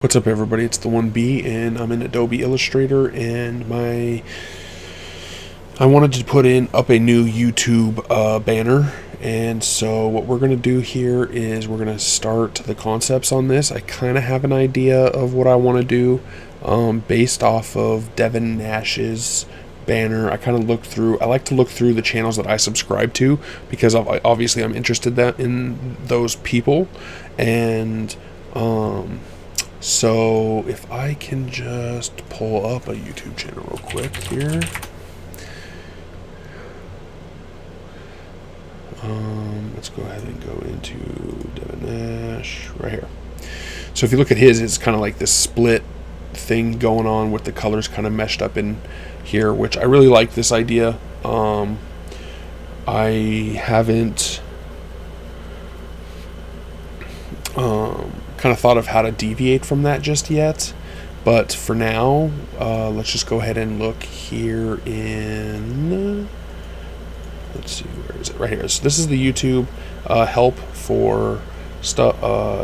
What's up, everybody? It's the 1B, and I'm in Adobe Illustrator, and I wanted to put up a new YouTube banner. And so what we're going to do here is we're going to start the concepts on this. I kind of have an idea of what I want to do based off of Devin Nash's banner. I like to look through the channels that I subscribe to, because obviously I'm interested in those people. And so if I can just pull up a YouTube channel real quick here. Let's go ahead and go into Devin Nash right here. So if you look at his, it's kind of like this split thing going on with the colors kind of meshed up in here, which I really like this idea. I haven't kind of thought of how to deviate from that just yet, but for now, let's just go ahead and look here in, let's see, where is it? Right here. So this is the YouTube help for stuff.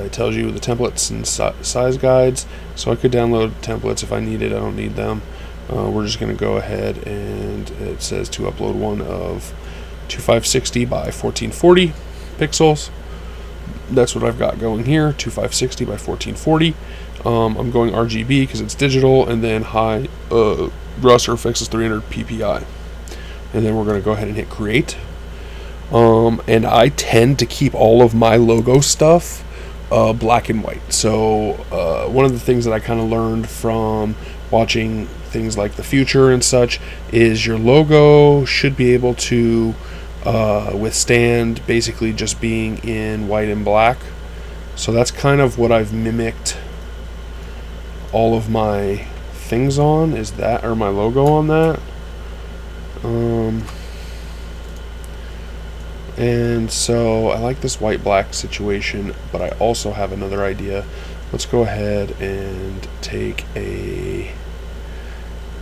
It tells you the templates and size guides, so I could download templates if I needed. I don't need them. We're just going to go ahead, and it says to upload one of 2560 by 1440 pixels. That's what I've got going here, 2560 by 1440. I'm going RGB because it's digital, and then high raster effects is 300 ppi. And then we're going to go ahead and hit create. And I tend to keep all of my logo stuff black and white. So one of the things that I kind of learned from watching things like The Future and such is your logo should be able to withstand basically just being in white and black. So that's kind of what I've mimicked all of my things on, is that, or my logo on that. And so I like this white black situation, but I also have another idea. Let's go ahead and take a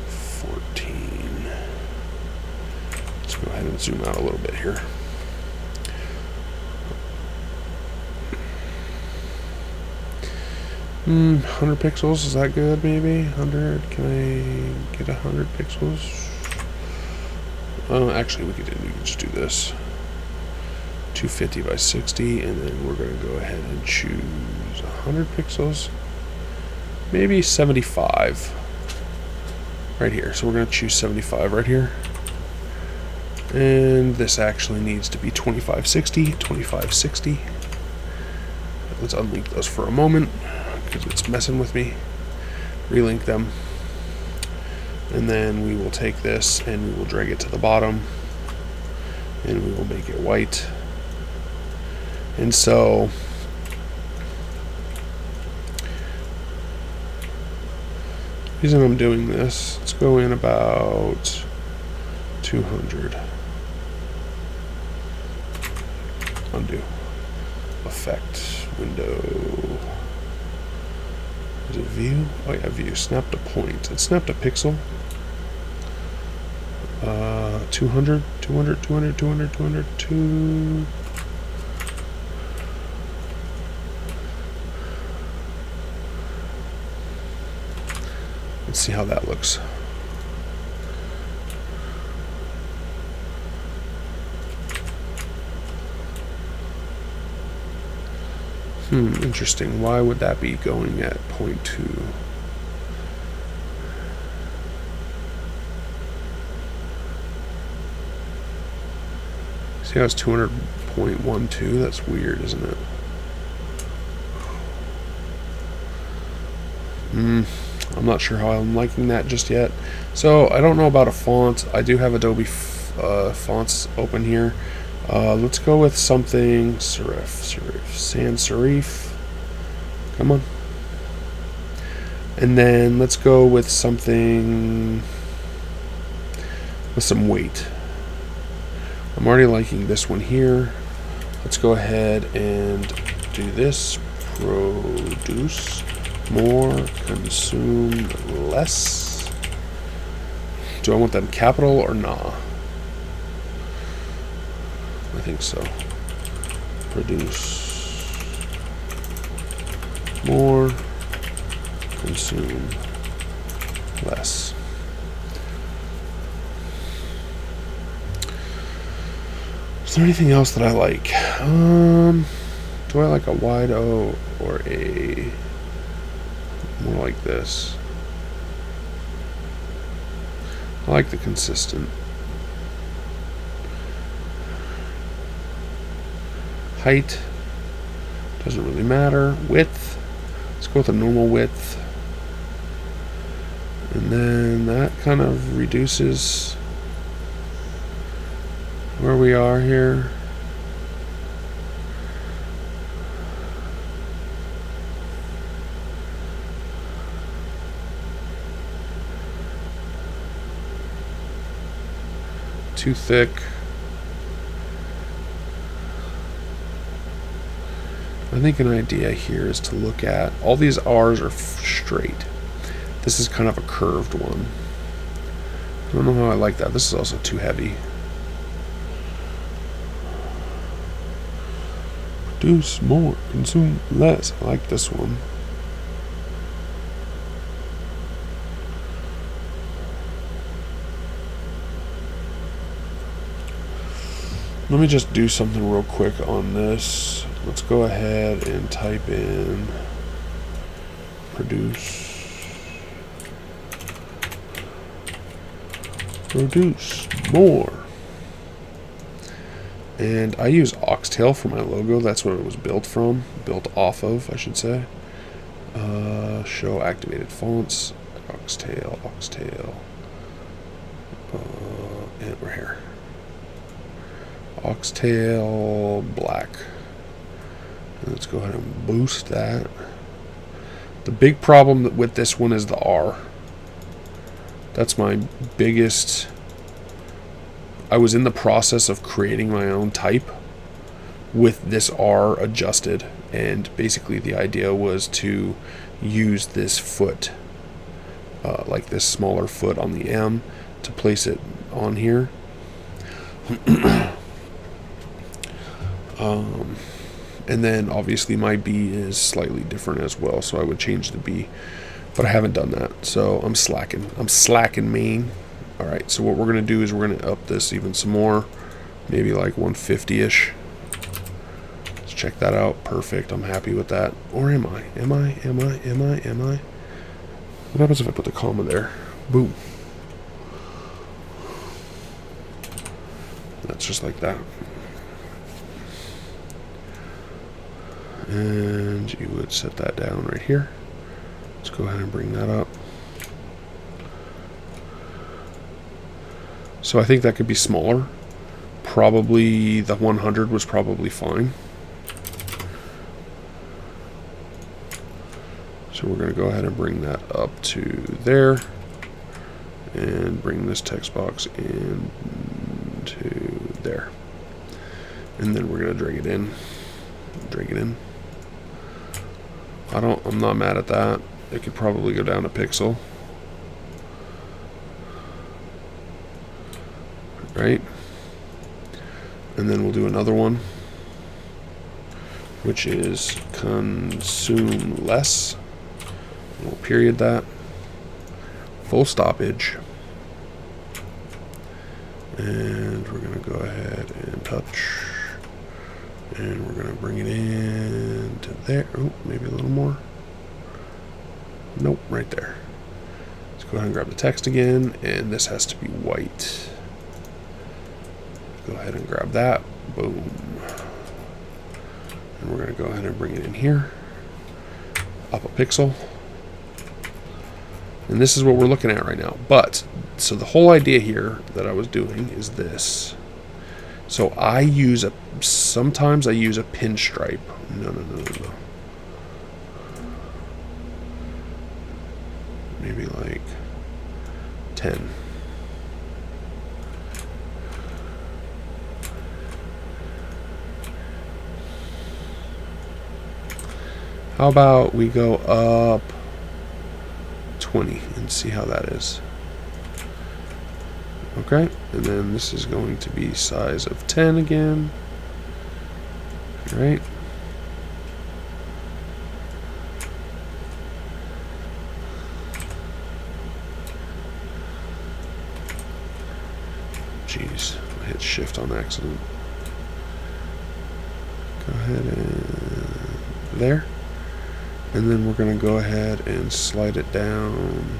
14. Let's go ahead and zoom out a little bit here. Hmm, 100 pixels, is that good? Maybe 100. Can I get 100 pixels? Actually, we could just do this. 250 by 60, and then we're going to go ahead and choose 100 pixels. Maybe 75 right here. So we're going to choose 75 right here. And this actually needs to be 2560. Let's unlink those for a moment because it's messing with me. Relink them. And then we will take this and we will drag it to the bottom, and we will make it white. And so the reason I'm doing this, let's go in about 200. Undo. Effect. Window. Is it view? Oh yeah, view. Snapped a point. It snapped a pixel. 200. Let's see how that looks. Interesting. Why would that be going at 0.2? See how it's 200.12? That's weird, isn't it? I'm not sure how I'm liking that just yet. So I don't know about a font. I do have Adobe fonts open here. Let's go with something sans serif. Come on. And then let's go with something with some weight. I'm already liking this one here. Let's go ahead and do this. Produce more, consume less. Do I want them capital or nah? I think so. Produce more, consume less. Is there anything else that I like? Do I like a wide O or a more like this? I like the consistent. Height doesn't really matter. Width, let's go with a normal width. And then that kind of reduces where we are here. Too thick. I think an idea here is to look at all these R's are straight. This is kind of a curved one. I don't know how I like that. This is also too heavy. Produce more, consume less. I like this one. Let me just do something real quick on this. Let's go ahead and type in produce more. And I use Oxtail for my logo. That's what it was built off of, I should say. Show activated fonts, Oxtail, and we're here. Oxtail black. And let's go ahead and boost that. The big problem with this one is the R. That's my biggest. I was in the process of creating my own type with this R adjusted, and basically the idea was to use this foot, like this smaller foot on the M, to place it on here. And then obviously my B is slightly different as well, so I would change the B, but I haven't done that, so I'm slacking main. Alright, so what we're going to do is we're going to up this even some more, maybe like 150-ish. Let's check that out. Perfect. I'm happy with that. Or am I? Am I? What happens if I put the comma there? Boom. That's just like that. And you would set that down right here. Let's go ahead and bring that up. So I think that could be smaller. Probably the 100 was probably fine. So we're going to go ahead and bring that up to there. And bring this text box into there. And then we're going to drag it in. I'm not mad at that. It could probably go down a pixel. Right? And then we'll do another one, which is consume less. We'll period that. Full stoppage. And we're going to go ahead and touch. And we're going to bring it in to there. Oh, maybe a little more. Nope, right there. Let's go ahead and grab the text again. And this has to be white. Go ahead and grab that. Boom. And we're going to go ahead and bring it in here. Up a pixel. And this is what we're looking at right now. But, so the whole idea here that I was doing is this. So sometimes I use a pinstripe. No. Maybe like 10. How about we go up 20 and see how that is. Okay, and then this is going to be size of 10 again. Right. geez, I hit shift on accident. Go ahead and there. And then we're going to go ahead and slide it down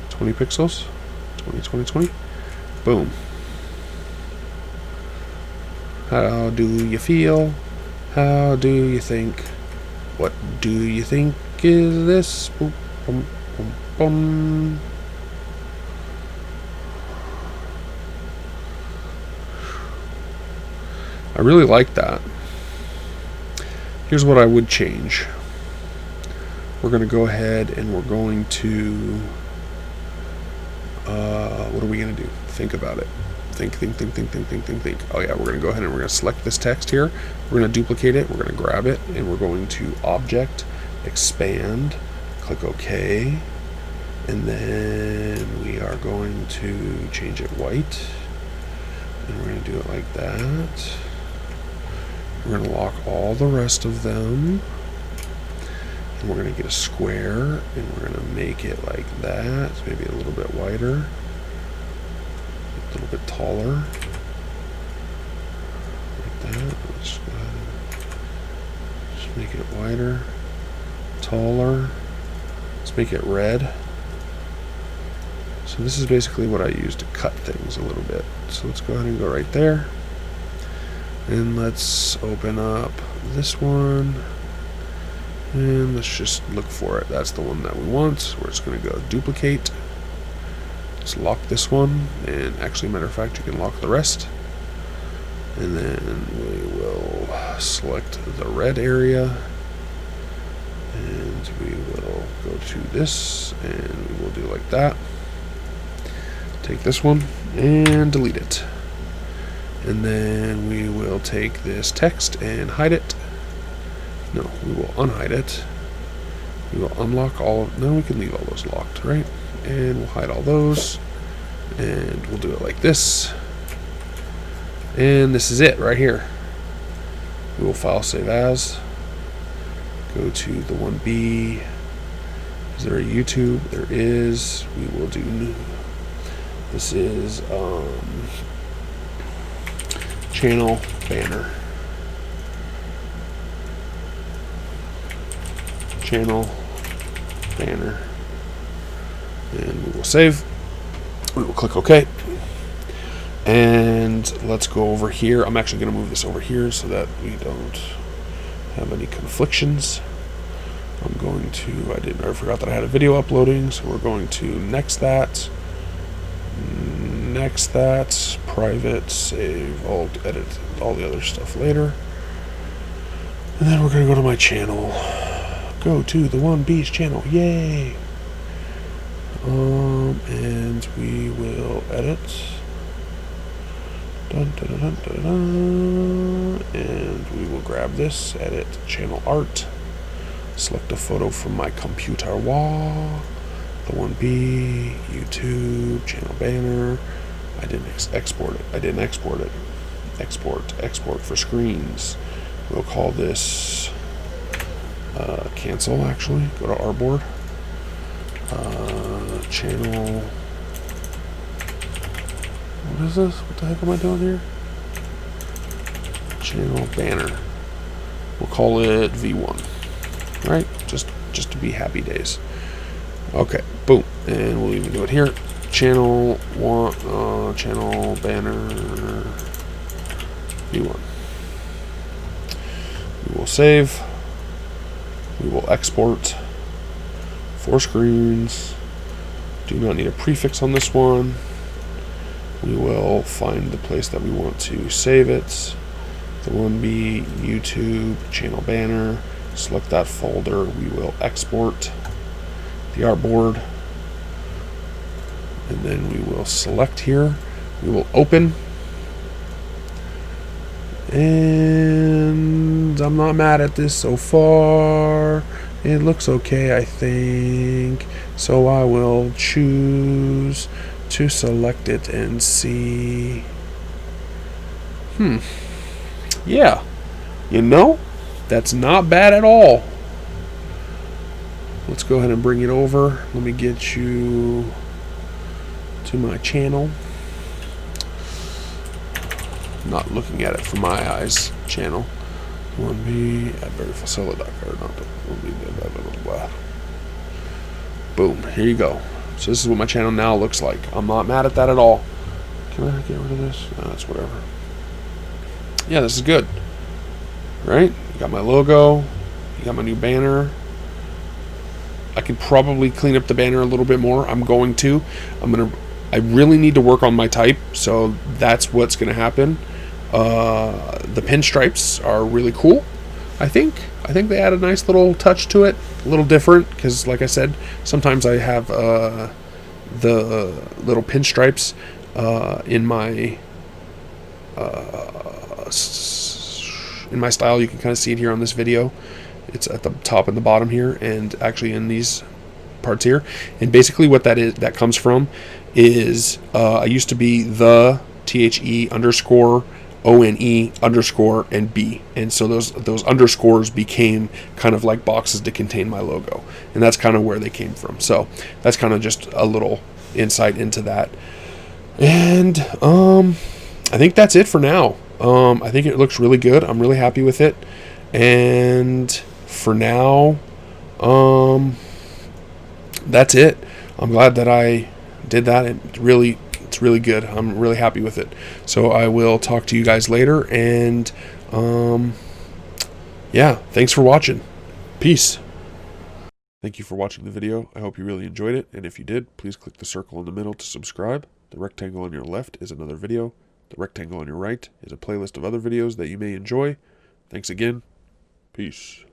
20 pixels. 20, 20, 20. Boom. How do you feel? How do you think? What do you think is this? Boom, boom, boom, boom. I really like that. Here's what I would change. We're going to go ahead and we're going to, what are we going to do? Think about it. Think. Oh yeah, we're going to go ahead and we're going to select this text here. We're going to duplicate it. We're going to grab it and we're going to Object, Expand, click OK. And then we are going to change it white. And we're going to do it like that. We're going to lock all the rest of them. And we're going to get a square, and we're going to make it like that, maybe a little bit wider, a little bit taller, like that. Let's go ahead and just make it wider, taller. Let's make it red. So this is basically what I use to cut things a little bit. So let's go ahead and go right there. And let's open up this one. And let's just look for it. That's the one that we want. We're just going to go duplicate. Let's lock this one. And actually, matter of fact, you can lock the rest. And then we will select the red area. And we will go to this. And we will do like that. Take this one and delete it. And then we will take this text and hide it. No, we will unhide it. We will unlock all of, then we can leave all those locked, right? And we'll hide all those. And we'll do it like this. And this is it right here. We will file save as. Go to the 1B. Is there a YouTube? There is. We will do new. This is channel banner. Channel banner. And we will save. We will click OK. And let's go over here. I'm actually going to move this over here so that we don't have any conflictions. I'm going to, I forgot that I had a video uploading, so we're going to next that, private, save, I'll edit all the other stuff later. And then we're going to go to my channel. Go to the 1B's channel, yay! And we will edit. Dun, dun, dun, dun, dun, dun. And we will grab this, edit channel art, select a photo from my computer wall, the 1B, YouTube, channel banner. I didn't export it. Export for screens. We'll call this cancel, actually. Go to Artboard. Channel. What is this? What the heck am I doing here? Channel banner. We'll call it V1. Right? Just to be happy days. Okay. Boom. And we'll even do it here. Channel one. Channel banner V1. We will save. We will export. 4 screens. Do not need a prefix on this one. We will find the place that we want to save it. The 1B, YouTube, channel banner. Select that folder. We will export the artboard. And then we will select here. We will open. And I'm not mad at this so far. It looks okay, I think. So I will choose to select it and see. Yeah. You know, that's not bad at all. Let's go ahead and bring it over. Let me get you to my channel. not looking at it from my eyes channel. 1B Adbury facility. Blah, blah, blah. Boom. Here you go. So this is what my channel now looks like. I'm not mad at that at all. Can I get rid of this? No, that's whatever. Yeah, this is good. Right? You got my logo. You got my new banner. I could probably clean up the banner a little bit more. I'm going to. I really need to work on my type, so that's what's going to happen. The pinstripes are really cool. I think they add a nice little touch to it, a little different, because like I said, sometimes I have the little pinstripes in my style. You can kind of see it here on this video. It's at the top and the bottom here, and actually in these parts here. And basically what that comes from is I used to be the THE underscore ONE underscore and B, and so those underscores became kind of like boxes to contain my logo, and that's kind of where they came from. So that's kind of just a little insight into that. And I think that's it for now. I think it looks really good. I'm really happy with it, and for now, that's it. I'm glad that I did that. It's really good. I'm really happy with it. So I will talk to you guys later, and yeah, thanks for watching. Peace. Thank you for watching the video. I hope you really enjoyed it, and if you did, please click the circle in the middle to subscribe. The rectangle on your left is another video. The rectangle on your right is a playlist of other videos that you may enjoy. Thanks again. Peace.